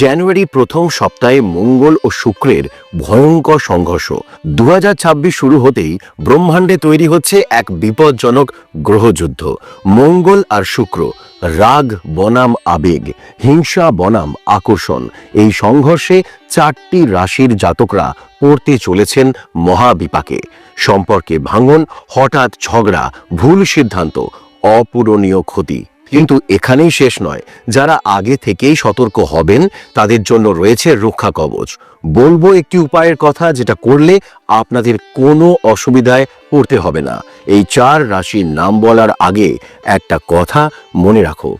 জানুয়ারি প্রথম সপ্তাহে মঙ্গল ও শুক্রের ভয়ঙ্কর সংঘর্ষ। 2026 শুরু হতেই ব্রহ্মাণ্ডে তৈরি হচ্ছে এক বিপজ্জনক গ্রহযুদ্ধ। মঙ্গল আর শুক্র, রাগ বনাম আবেগ, হিংসা বনাম আকর্ষণ। এই সংঘর্ষে 4টি রাশির জাতকরা পড়তে চলেছেন মহাবিপাকে। সম্পর্কে ভাঙন, হঠাৎ ঝগড়া, ভুল সিদ্ধান্ত, অপূরণীয় ক্ষতি। কিন্তু এখানেই শেষ নয়। যারা আগে থেকেই সতর্ক হবেন তাদের জন্য রয়েছে রক্ষা কবচ। বলবো একটি উপায়ের কথা, যেটা করলে আপনাদের কোনো অসুবিধায় পড়তে হবে না। এই 4 রাশির নাম বলার আগে একটা কথা মনে রাখো,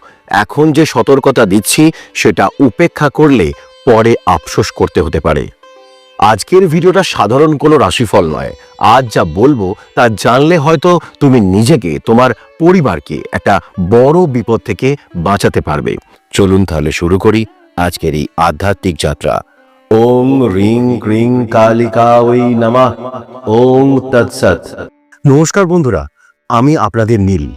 এখন যে সতর্কতা দিচ্ছি সেটা উপেক্ষা করলে পরে আফসোস করতে হতে পারে। আজকের ভিডিওটা সাধারণ কোনো রাশিফল নয়। আজ যা বলবো তা জানলে হয়তো তুমি নিজেকে, তোমার পরিবারকে একটা বড় বিপদ থেকে বাঁচাতে পারবে। চলুন তাহলে শুরু করি আজকের এই আধ্যাত্মিক যাত্রা। ওম রিং ক্রিং কালিকাওই নমঃ। ওম তৎসৎ। নমস্কার বন্ধুরা, আমি আপনাদের নীল।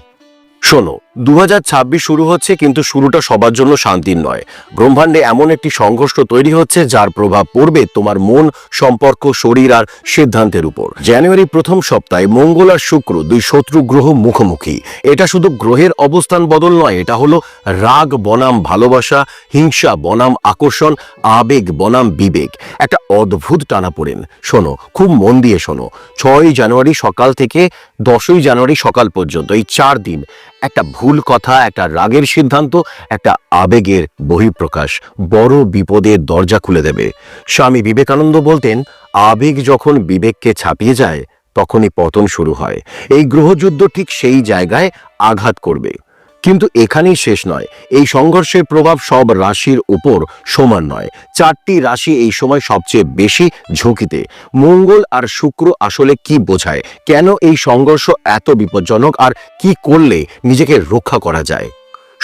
শোনো, 2026 শুরু হচ্ছে, কিন্তু শুরুটা সবার জন্য শান্তির নয়। ব্রহ্মাণ্ডে এমন একটি সংঘর্ষ তৈরি হচ্ছে যার প্রভাব পড়বে তোমার মন, সম্পর্ক, শরীর আর সিদ্ধান্তের উপর। জানুয়ারি প্রথম সপ্তাহে মঙ্গল আর শুক্র, 2 শত্রু গ্রহ মুখোমুখি। এটা শুধু গ্রহের অবস্থান বদল নয়, এটা হলো রাগ বনাম ভালোবাসা, হিংসা বনাম আকর্ষণ, আবেগ বনাম বিবেক। একটা অদ্ভুত টানাপোড়েন। শোনো, খুব মন দিয়ে শোনো। 6 জানুয়ারি সকাল থেকে 10 জানুয়ারি সকাল পর্যন্ত এই 4 দিন একটা ভুল কথা, একটা রাগের সিদ্ধান্ত, একটা আবেগের বহিঃপ্রকাশ বড় বিপদের দরজা খুলে দেবে। স্বামী বিবেকানন্দ বলতেন, আবেগ যখন বিবেককে ছাপিয়ে যায় তখনই পতন শুরু হয়। এই গ্রহযুদ্ধ ঠিক সেই জায়গায় আঘাত করবে। কিন্তু এখানেই শেষ নয়। এই সংঘর্ষের প্রভাব সব রাশির উপর সমান নয়। 4টি রাশি এই সময় সবচেয়ে বেশি ঝুঁকিতে। মঙ্গল আর শুক্র আসলে কি বোঝায়, কেন এই সংঘর্ষ এত বিপজ্জনক, আর কি করলে নিজেকে রক্ষা করা যায়।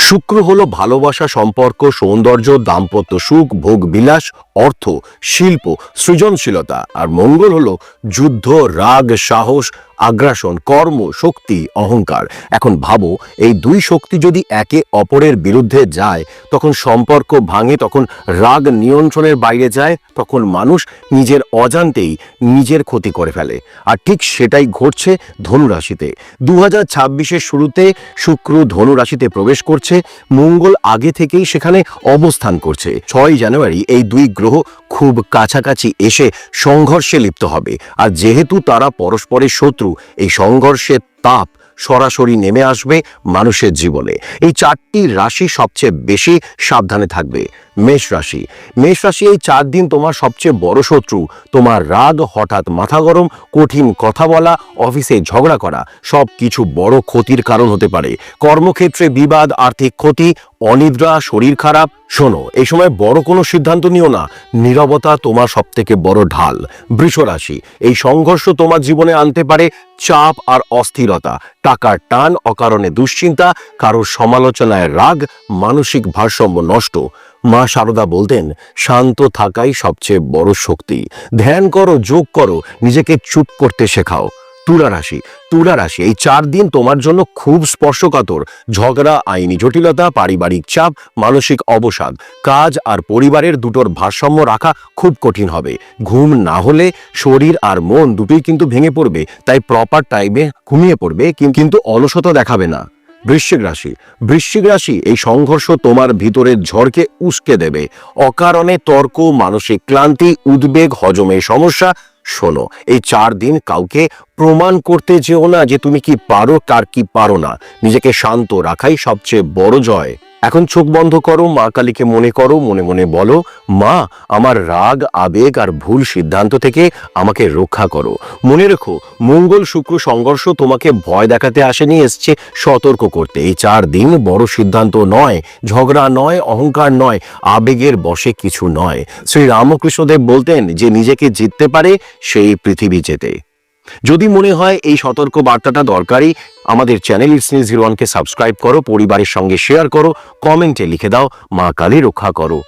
শুক্র হলো ভালোবাসা, সম্পর্ক, সৌন্দর্য, দাম্পত্য সুখ, ভোগ বিলাস, অর্থ, শিল্প, সৃজনশীলতা। আর মঙ্গল হলো যুদ্ধ, রাগ, সাহস, আগ্রাসন, কর্ম, শক্তি, অহংকার। এখন ভাবো, এই 2 শক্তি যদি একে অপরের বিরুদ্ধে যায় তখন সম্পর্ক ভাঙে, তখন রাগ নিয়ন্ত্রণের বাইরে যায়, তখন মানুষ নিজের অজান্তেই নিজের ক্ষতি করে ফেলে। আর ঠিক সেটাই ঘটছে ধনু রাশিতে। 2026-এর শুরুতে শুক্র ধনু রাশিতে প্রবেশ করছে। মঙ্গল আগে থেকেই সেখানে অবস্থান করছে। 6 জানুয়ারি এই 2 গ্রহ খুব কাছাকাছি এসে সংঘর্ষে লিপ্ত হবে। আর যেহেতু তারা পরস্পরের শত্রু, এই সংঘর্ষের তাপ সরাসরি নেমে আসবে মানুষের জীবনে। এই 4টি রাশি সবচেয়ে বেশি সাবধানে থাকবে। মেষ রাশি। মেষ রাশি এই 4 দিন তোমার সবচেয়ে বড় শত্রু। তোমার রাগ, হঠাৎ মাথা গরম, কঠিন কথা বলা, অফিসে ঝগড়া করা, সব কিছু বড় ক্ষতির কারণ হতে পারে। কর্মক্ষেত্রে বিবাদ, আর্থিক ক্ষতি, অনিদ্রা, শরীর খারাপ। শোনো, এই সময় বড় কোনো সিদ্ধান্ত নিও না। নীরবতা তোমার সবথেকে বড় ঢাল। বৃষ রাশি। এই সংঘর্ষ তোমার জীবনে আনতে পারে চাপ আর অস্থিরতা, টাকার টান, অকারণে দুশ্চিন্তা, কারোর সমালোচনায় রাগ, মানসিক ভারসাম্য নষ্ট। মা শারদা বলতেন, শান্ত থাকাই সবচেয়ে বড় শক্তি। ধ্যান করো, যোগ করো, নিজেকে চুপ করতে শেখাও। তুলা রাশি। তুলা রাশি এই 4 দিন তোমার জন্য খুব স্পর্শকাতর। ঝগড়া, আইনি জটিলতা, পারিবারিক চাপ, মানসিক অবসাদ। কাজ আর পরিবারের দুটোর ভারসাম্য রাখা খুব কঠিন হবে। ঘুম না হলে শরীর আর মন দুটোই কিন্তু ভেঙে পড়বে। তাই প্রপার টাইমে ঘুমিয়ে পড়বে, কিন্তু অলসতা দেখাবে না। বৃশ্চিক রাশি। বৃশ্চিক রাশি এই সংঘর্ষ তোমার ভিতরের ঝড়কে উস্কে দেবে। অকারণে তর্ক, মানসিক ক্লান্তি, উদ্বেগ, হজমের সমস্যা। শোনো, এই 4 দিন কাউকে প্রমাণ করতে যেও না যে তুমি কি পারো, কার কি পারো না। নিজেকে শান্ত রাখাই সবচেয়ে বড় জয়। এখন চোখ বন্ধ করো, মা কালীকে মনে করো, মনে মনে বলো, মা, আমার রাগ, আবেগ আর ভুল সিদ্ধান্ত থেকে আমাকে রক্ষা করো। মনে রেখো, মঙ্গল শুক্র সংঘর্ষ তোমাকে ভয় দেখাতে আসেনি, এসছে সতর্ক করতে। এই 4 দিন বড় সিদ্ধান্ত নয়, ঝগড়া নয়, অহংকার নয়, আবেগের বশে কিছু নয়। শ্রী রামকৃষ্ণদেব বলতেন, যে নিজেকে জিততে পারে সেই পৃথিবী জেতে। যদি মনে হয় এই সতর্ক বার্তাটা দরকারি, আমাদের চ্যানেল Listening01কে সাবস্ক্রাইব করো, পরিবারের সঙ্গে শেয়ার করো, কমেন্টে লিখে দাও, মা কালী রক্ষা করো।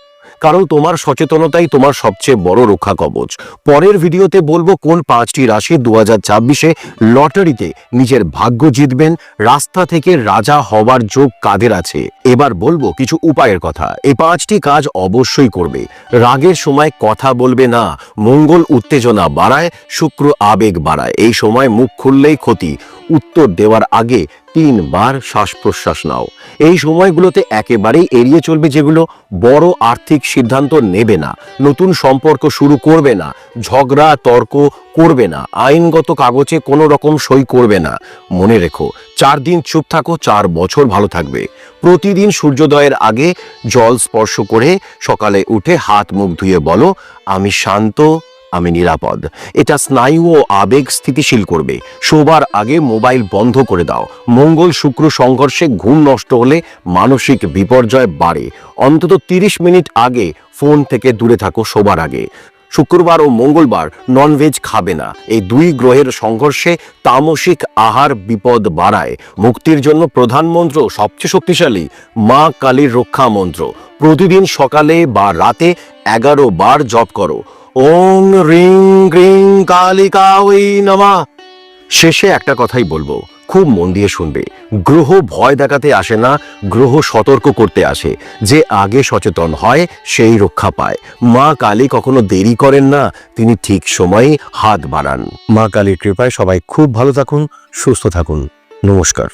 কারণ তোমার সচেতনতাই তোমার সবচেয়ে বড় রক্ষা কবচ। পরের ভিডিওতে বলবো কোন 5টি রাশি 2026-এ লটারিতে নিজের ভাগ্য জিতবেন, রাস্তা থেকে রাজা হওয়ার যোগ কাদের আছে। এবার বলবো কিছু উপায়ের কথা। এই 5টি কাজ অবশ্যই করবে। রাগের সময় কথা বলবে না। মঙ্গল উত্তেজনা বাড়ায়, শুক্র আবেগ বাড়ায়। এই সময় মুখ খুললেই ক্ষতি। উত্তর দেওয়ার আগে 3 বার শ্বাস প্রশ্বাস নাও। এই সময়গুলোতে একেবারেই এড়িয়ে চলবে যেগুলো বড় আর্থিক সিদ্ধান্ত নেবে না, নতুন সম্পর্ক শুরু করবে না, ঝগড়া তর্ক করবে না, আইনগত কাগজে কোনো রকম সই করবে না। মনে রেখো, 4 দিন চুপ থাকো, 4 বছর ভালো থাকবে। প্রতিদিন সূর্যোদয়ের আগে জল স্পর্শ করে সকালে উঠে হাত মুখ ধুয়ে বলো, আমি শান্ত, আমি নিরাপদ। এটা স্নায়ু ও আবেগ স্থিতিশীল করবে। শোবার আগে মোবাইল বন্ধ করে দাও। মঙ্গল শুক্র সংঘর্ষে ঘুম নষ্ট হলে মানসিক বিপর্যয় বাড়ে। অন্তত 30 মিনিট আগে ফোন থেকে দূরে থাকো শোবার আগে। শুক্রবার ও মঙ্গলবার ননভেজ খাবে না। এই 2 গ্রহের সংঘর্ষে তামসিক আহার বিপদ বাড়ায়। মুক্তির জন্য প্রধান মন্ত্র সবচেয়ে শক্তিশালী মা কালীর রক্ষা মন্ত্র। প্রতিদিন সকালে বা রাতে 11 বার জপ করো, ওং রিং গ্রিং কালিকাওই নমঃ। শেষে একটা কথাই বলবো, খুব মন দিয়ে শুনবে। গ্রহ ভয় দেখাতে আসে না, গ্রহ সতর্ক করতে আসে। যে আগে সচেতন হয় সেই রক্ষা পায়। মা কালী কখনো দেরি করেন না, তিনি ঠিক সময়ে হাত বাড়ান। মা কালীর কৃপায় সবাই খুব ভালো থাকুন, সুস্থ থাকুন। নমস্কার।